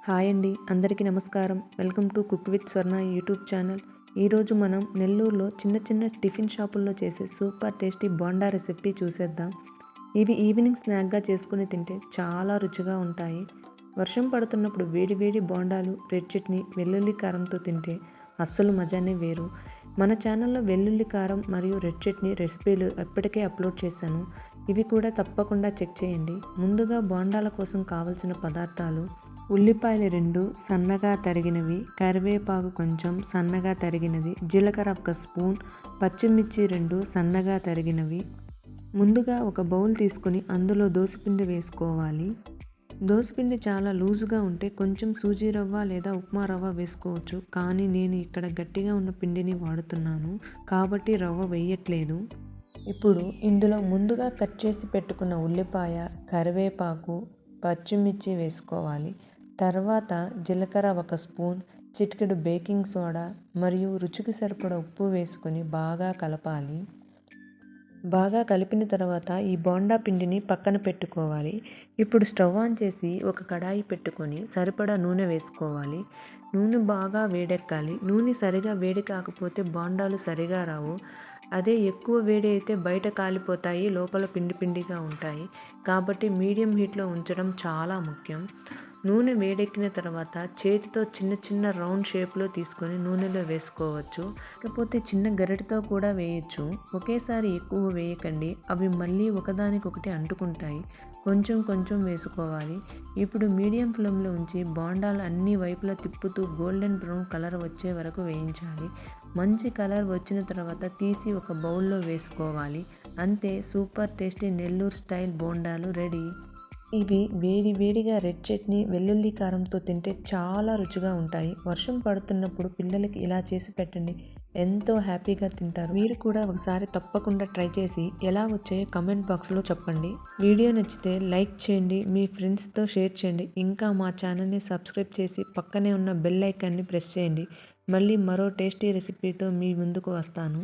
Hi అండి, అందరికీ నమస్కారం. Welcome to cook with Swarna YouTube channel. ఈరోజు మనం నెల్లూరులో చిన్న చిన్న టిఫిన్ షాపుల్లో చేసే సూపర్ టేస్టీ బోండా రెసిపీ చూసేద్దాం. ఇవి ఈవినింగ్ స్నాక్గా చేసుకుని తింటే చాలా రుచిగా ఉంటాయి. వర్షం పడుతున్నప్పుడు వేడి వేడి బోండాలు, రెడ్ చట్నీ, వెల్లుల్లి కారంతో తింటే అస్సలు మజానే వేరు. మన ఛానల్లో వెల్లుల్లి కారం మరియు రెడ్ చట్నీ రెసిపీలు ఎప్పటికే అప్లోడ్ చేశాను. ఇవి కూడా తప్పకుండా చెక్ చేయండి. ముందుగా బోండాల కోసం కావలసిన పదార్థాలు: ఉల్లిపాయలు 2 సన్నగా తరిగినవి, కరివేపాకు కొంచెం సన్నగా తరిగినది, జీలకర్ర 1 స్పూన్, పచ్చిమిర్చి 2 సన్నగా తరిగినవి. ముందుగా ఒక బౌల్ తీసుకొని అందులో దోసపిండి వేసుకోవాలి. దోసపిండి చాలా లూజుగా ఉంటే కొంచెం సూజీ రవ్వ లేదా ఉప్మా రవ్వ వేసుకోవచ్చు, కానీ నేను ఇక్కడ గట్టిగా ఉన్న పిండిని వాడుతున్నాను కాబట్టి రవ్వ వేయట్లేదు. ఇప్పుడు ఇందులో ముందుగా కట్ చేసి పెట్టుకున్న ఉల్లిపాయ, కరివేపాకు, పచ్చిమిర్చి వేసుకోవాలి. తర్వాత జీలకర్ర 1 స్పూన్, చిటికెడు బేకింగ్ సోడా మరియు రుచికి సరిపడా ఉప్పు వేసుకొని బాగా కలపాలి. బాగా కలిపిన తర్వాత ఈ బోండా పిండిని పక్కన పెట్టుకోవాలి. ఇప్పుడు స్టవ్ ఆన్ చేసి ఒక కడాయి పెట్టుకొని సరిపడా నూనె వేసుకోవాలి. నూనె బాగా వేడెక్కాలి. నూనె సరిగా వేడి కాకపోతే బోండాలు సరిగా రావు. అదే ఎక్కువ వేడి అయితే బయట కాలిపోతాయి, లోపల పిండి పిండిగా ఉంటాయి. కాబట్టి మీడియం హీట్లో ఉంచడం చాలా ముఖ్యం. నూనె వేడెక్కిన తర్వాత చేతితో చిన్న చిన్న రౌండ్ షేప్లో తీసుకొని నూనెలో వేసుకోవచ్చు, లేకపోతే చిన్న గరిటెతో కూడా వేయచ్చు. ఒకేసారి ఎక్కువ వేయకండి, అవి మళ్ళీ ఒకదానికొకటి అంటుకుంటాయి. కొంచెం కొంచెం వేసుకోవాలి. ఇప్పుడు మీడియం ఫ్లేమ్లో ఉంచి బోండాలు అన్ని వైపులా తిప్పుతూ గోల్డెన్ బ్రౌన్ కలర్ వచ్చే వరకు వేయించాలి. మంచి కలర్ వచ్చిన తర్వాత తీసి ఒక బౌల్లో వేసుకోవాలి. అంతే, సూపర్ టేస్టీ నెల్లూరు స్టైల్ బోండాలు రెడీ. ఇవి వేడి వేడిగా రెడ్ చట్నీ, వెల్లుల్లి కారంతో తింటే చాలా రుచిగా ఉంటాయి. వర్షం పడుతున్నప్పుడు పిల్లలకి ఇలా చేసి పెట్టండి, ఎంతో హ్యాపీగా తింటారు. మీరు కూడా ఒకసారి తప్పకుండా ట్రై చేసి ఎలా వచ్చాయో కమెంట్ బాక్స్లో చెప్పండి. వీడియో నచ్చితే లైక్ చేయండి, మీ ఫ్రెండ్స్తో షేర్ చేయండి. ఇంకా మా ఛానల్ని సబ్స్క్రైబ్ చేసి పక్కనే ఉన్న బెల్ ఐకాన్ని ప్రెస్ చేయండి. మళ్ళీ మరో టేస్టీ రెసిపీతో మీ ముందుకు వస్తాను.